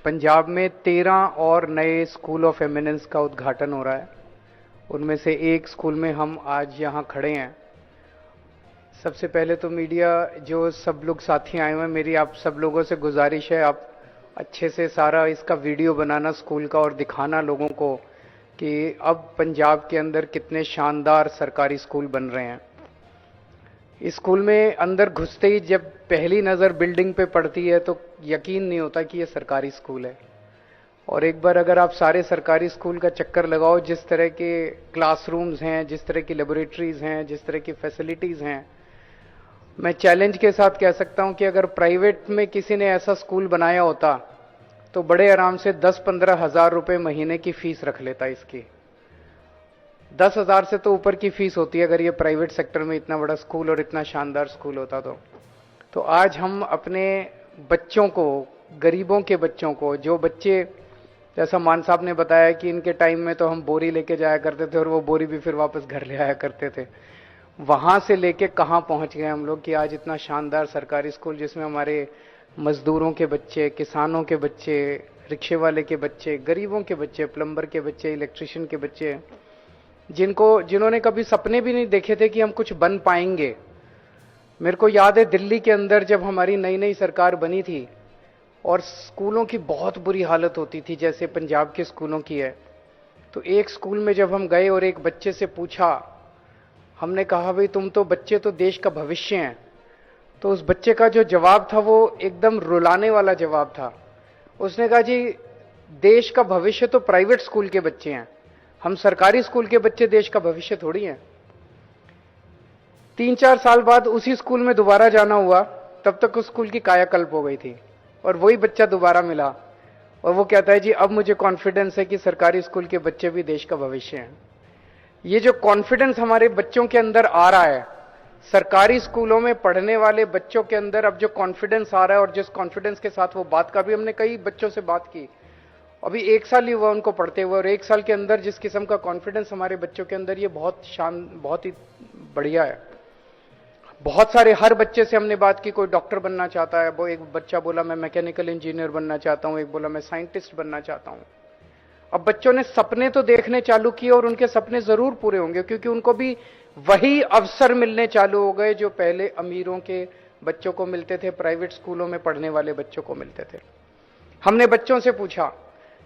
पंजाब में 13 और नए स्कूल ऑफ एमिनेंस का उद्घाटन हो रहा है। उनमें से एक स्कूल में हम आज यहाँ खड़े हैं। सबसे पहले तो मीडिया जो सब लोग साथी आए हुए हैं, मेरी आप सब लोगों से गुजारिश है, आप अच्छे से सारा इसका वीडियो बनाना स्कूल का और दिखाना लोगों को कि अब पंजाब के अंदर कितने शानदार सरकारी स्कूल बन रहे हैं। इस स्कूल में अंदर घुसते ही जब पहली नज़र बिल्डिंग पे पड़ती है तो यकीन नहीं होता कि ये सरकारी स्कूल है। और एक बार अगर आप सारे सरकारी स्कूल का चक्कर लगाओ, जिस तरह के क्लासरूम्स हैं, जिस तरह की लेबोरेटरीज हैं, जिस तरह की फैसिलिटीज़ हैं, मैं चैलेंज के साथ कह सकता हूं कि अगर प्राइवेट में किसी ने ऐसा स्कूल बनाया होता तो बड़े आराम से 10-15 हज़ार रुपये महीने की फीस रख लेता। इसकी 10,000 से तो ऊपर की फीस होती है अगर ये प्राइवेट सेक्टर में इतना बड़ा स्कूल और इतना शानदार स्कूल होता तो आज हम अपने बच्चों को, गरीबों के बच्चों को, जो बच्चे, जैसा मान साहब ने बताया कि इनके टाइम में तो हम बोरी लेके जाया करते थे और वो बोरी भी फिर वापस घर ले आया करते थे, वहां से लेके कहां पहुंच गए हम लोग कि आज इतना शानदार सरकारी स्कूल जिसमें हमारे मजदूरों के बच्चे, किसानों के बच्चे, रिक्शे वाले के बच्चे, गरीबों के बच्चे, प्लम्बर के बच्चे, इलेक्ट्रिशियन के बच्चे, जिन्होंने कभी सपने भी नहीं देखे थे कि हम कुछ बन पाएंगे। मेरे को याद है दिल्ली के अंदर जब हमारी नई नई सरकार बनी थी और स्कूलों की बहुत बुरी हालत होती थी जैसे पंजाब के स्कूलों की है, तो एक स्कूल में जब हम गए और एक बच्चे से पूछा, हमने कहा भाई तुम तो बच्चे तो देश का भविष्य हैं, तो उस बच्चे का जो जवाब था वो एकदम रुलाने वाला जवाब था। उसने कहा जी देश का भविष्य तो प्राइवेट स्कूल के बच्चे हैं, हम सरकारी स्कूल के बच्चे देश का भविष्य थोड़ी हैं। 3-4 साल बाद उसी स्कूल में दोबारा जाना हुआ, तब तक उस स्कूल की कायाकल्प हो गई थी और वही बच्चा दोबारा मिला और वो कहता है जी अब मुझे कॉन्फिडेंस है कि सरकारी स्कूल के बच्चे भी देश का भविष्य हैं। ये जो कॉन्फिडेंस हमारे बच्चों के अंदर आ रहा है, सरकारी स्कूलों में पढ़ने वाले बच्चों के अंदर अब जो कॉन्फिडेंस आ रहा है और जिस कॉन्फिडेंस के साथ वो बात का भी, हमने कई बच्चों से बात की, अभी 1 साल ही हुआ उनको पढ़ते हुए, और 1 साल के अंदर जिस किस्म का कॉन्फिडेंस हमारे बच्चों के अंदर, ये बहुत ही बढ़िया है। बहुत सारे, हर बच्चे से हमने बात की, कोई डॉक्टर बनना चाहता है, वो एक बच्चा बोला मैं मैकेनिकल इंजीनियर बनना चाहता हूं, एक बोला मैं साइंटिस्ट बनना चाहता हूं। अब बच्चों ने सपने तो देखने चालू किए और उनके सपने जरूर पूरे होंगे क्योंकि उनको भी वही अवसर मिलने चालू हो गए जो पहले अमीरों के बच्चों को मिलते थे, प्राइवेट स्कूलों में पढ़ने वाले बच्चों को मिलते थे। हमने बच्चों से पूछा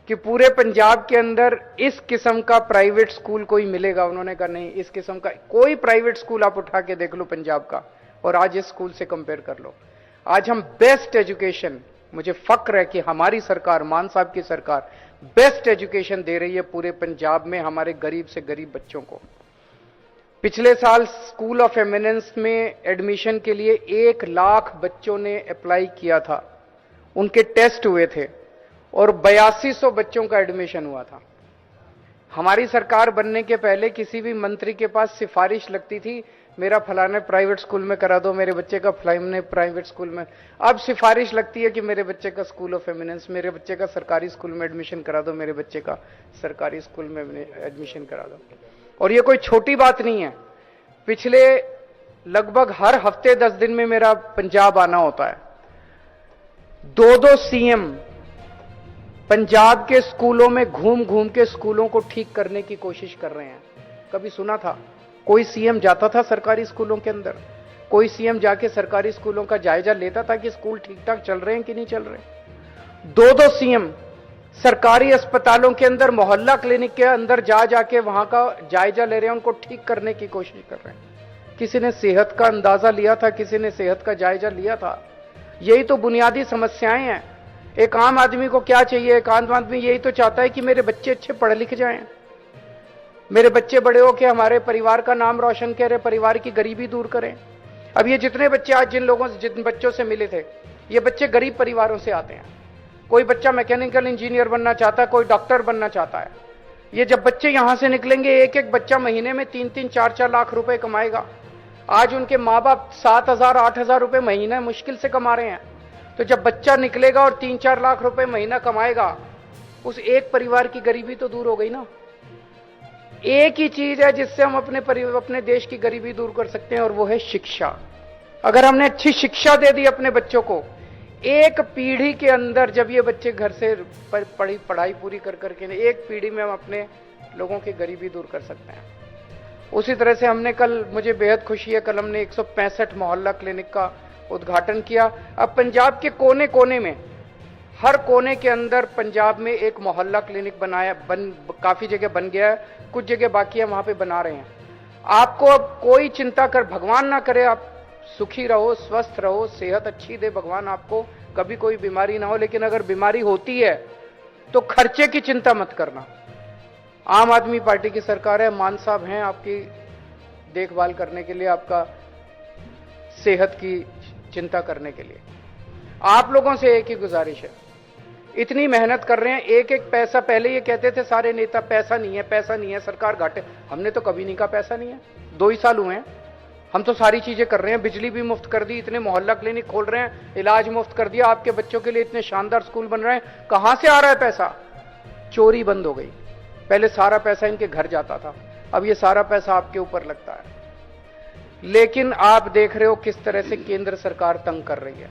कि पूरे पंजाब के अंदर इस किस्म का प्राइवेट स्कूल कोई मिलेगा? उन्होंने कहा नहीं, इस किस्म का कोई प्राइवेट स्कूल आप उठा के देख लो पंजाब का और आज इस स्कूल से कंपेयर कर लो। आज हम बेस्ट एजुकेशन, मुझे फक्र है कि हमारी सरकार, मान साहब की सरकार बेस्ट एजुकेशन दे रही है पूरे पंजाब में हमारे गरीब से गरीब बच्चों को। पिछले साल स्कूल ऑफ एमिनेंस में एडमिशन के लिए 1 लाख बच्चों ने अप्लाई किया था, उनके टेस्ट हुए थे और 8200 बच्चों का एडमिशन हुआ था। हमारी सरकार बनने के पहले किसी भी मंत्री के पास सिफारिश लगती थी, मेरा फलाने प्राइवेट स्कूल में करा दो, मेरे बच्चे का फलाने प्राइवेट स्कूल में। अब सिफारिश लगती है कि मेरे बच्चे का स्कूल ऑफ एमिनेंस, मेरे बच्चे का सरकारी स्कूल में एडमिशन करा दो, मेरे बच्चे का सरकारी स्कूल में एडमिशन करा दो। और ये कोई छोटी बात नहीं है। पिछले लगभग हर हफ्ते 10 दिन में मेरा पंजाब आना होता है। 2-2 सीएम पंजाब के स्कूलों में घूम घूम के स्कूलों को ठीक करने की कोशिश कर रहे हैं। कभी सुना था कोई सीएम जाता था सरकारी स्कूलों के अंदर? कोई सीएम जाके सरकारी स्कूलों का जायजा लेता था कि स्कूल ठीक ठाक चल रहे हैं कि नहीं चल रहे? 2-2 सीएम सरकारी अस्पतालों के अंदर, मोहल्ला क्लिनिक के अंदर जा जाके वहां का जायजा ले रहे हैं, उनको ठीक करने की कोशिश कर रहे हैं। किसी ने सेहत का अंदाजा लिया था, किसी ने सेहत का जायजा लिया था? यही तो बुनियादी समस्याएं हैं। एक आम आदमी को क्या चाहिए? एक आम आदमी यही तो चाहता है कि मेरे बच्चे अच्छे पढ़ लिख जाएं, मेरे बच्चे बड़े हो के हमारे परिवार का नाम रोशन करें, परिवार की गरीबी दूर करें। अब ये जितने बच्चे आज जिन बच्चों से मिले थे, ये बच्चे गरीब परिवारों से आते हैं। कोई बच्चा मैकेनिकल इंजीनियर बनना चाहता है, कोई डॉक्टर बनना चाहता है। ये जब बच्चे यहां से निकलेंगे, एक एक बच्चा महीने में 3-3, 4-4 लाख रुपए कमाएगा। आज उनके माँ बाप 7,000, 8,000 रुपए महीना मुश्किल से कमा रहे हैं। तो जब बच्चा निकलेगा और 3-4 लाख रुपए महीना कमाएगा, उस एक परिवार की गरीबी तो दूर हो गई ना। एक ही चीज है जिससे हम अपने देश की गरीबी दूर कर सकते हैं और वो है शिक्षा। अगर हमने अच्छी शिक्षा दे दी अपने बच्चों को, एक पीढ़ी के अंदर जब ये बच्चे घर से पढ़ाई पूरी कर करके एक पीढ़ी में हम अपने लोगों की गरीबी दूर कर सकते हैं। उसी तरह से हमने कल, मुझे बेहद खुशी है, कल हमने 165 मोहल्ला क्लिनिक का उद्घाटन किया। अब पंजाब के कोने कोने में, हर कोने के अंदर पंजाब में एक मोहल्ला क्लिनिक काफी जगह बन गया है, कुछ जगह बाकी है, वहां पे बना रहे हैं। आपको अब कोई चिंता कर, भगवान ना करे, आप सुखी रहो, स्वस्थ रहो, सेहत अच्छी दे भगवान आपको, कभी कोई बीमारी ना हो, लेकिन अगर बीमारी होती है तो खर्चे की चिंता मत करना। आम आदमी पार्टी की सरकार है, मान साहब हैं आपकी देखभाल करने के लिए, आपका सेहत की चिंता करने के लिए। आप लोगों से एक ही गुजारिश है, इतनी मेहनत कर रहे हैं, एक एक पैसा, पहले ये कहते थे सारे नेता पैसा नहीं है, पैसा नहीं है, सरकार घाटे, हमने तो कभी नहीं कहा पैसा नहीं है। 2 ही साल हुए हैं, हम तो सारी चीजें कर रहे हैं, बिजली भी मुफ्त कर दी, इतने मोहल्ला क्लिनिक खोल रहे हैं, इलाज मुफ्त कर दिया, आपके बच्चों के लिए इतने शानदार स्कूल बन रहे हैं। कहां से आ रहा है पैसा? चोरी बंद हो गई, पहले सारा पैसा इनके घर जाता था, अब ये सारा पैसा आपके ऊपर लगता है। लेकिन आप देख रहे हो किस तरह से केंद्र सरकार तंग कर रही है,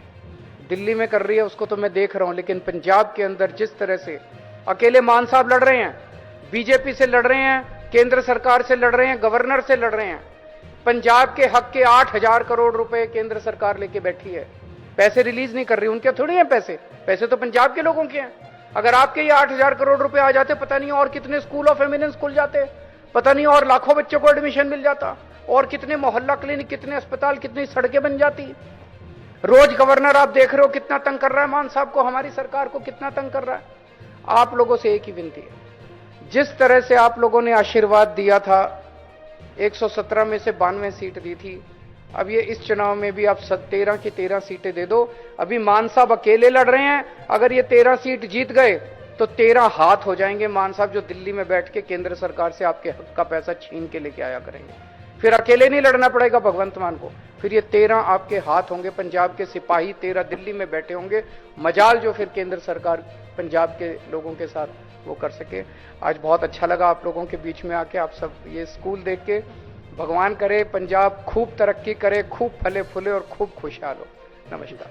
दिल्ली में कर रही है उसको तो मैं देख रहा हूं, लेकिन पंजाब के अंदर जिस तरह से अकेले मान साहब लड़ रहे हैं, बीजेपी से लड़ रहे हैं, केंद्र सरकार से लड़ रहे हैं, गवर्नर से लड़ रहे हैं। पंजाब के हक के 8,000 करोड़ रुपए केंद्र सरकार लेके बैठी है, पैसे रिलीज नहीं कर रही, उनके थोड़ी हैं पैसे, पैसे तो पंजाब के लोगों के हैं। अगर आपके ये 8,000 करोड़ रुपए आ जाते, पता नहीं और कितने स्कूल ऑफ एमिनेंस खुल जाते, पता नहीं और लाखों बच्चों को एडमिशन मिल जाता, और कितने मोहल्ला क्लिनिक, कितने अस्पताल, कितनी सड़कें बन जाती। रोज गवर्नर आप देख रहे हो कितना तंग कर रहा है मान साहब को, हमारी सरकार को कितना तंग कर रहा है। आप लोगों से एक ही विनती है, जिस तरह से आप लोगों ने आशीर्वाद दिया था, 117 में से 92 सीट दी थी, अब ये इस चुनाव में भी आप 13 की 13 सीटें दे दो। अभी मान साहब अकेले लड़ रहे हैं, अगर ये 13 सीट जीत गए तो 13 हाथ हो जाएंगे मान साहब, जो दिल्ली में बैठ के केंद्र सरकार से आपके हक का पैसा छीन के लेके आया करेंगे। फिर अकेले नहीं लड़ना पड़ेगा भगवंत मान को, फिर ये 13 आपके हाथ होंगे, पंजाब के सिपाही 13 दिल्ली में बैठे होंगे। मजाल जो फिर केंद्र सरकार पंजाब के लोगों के साथ वो कर सके। आज बहुत अच्छा लगा आप लोगों के बीच में आके, आप सब ये स्कूल देख के। भगवान करे पंजाब खूब तरक्की करे, खूब फले फूले और खूब खुशहाल हो। नमस्कार।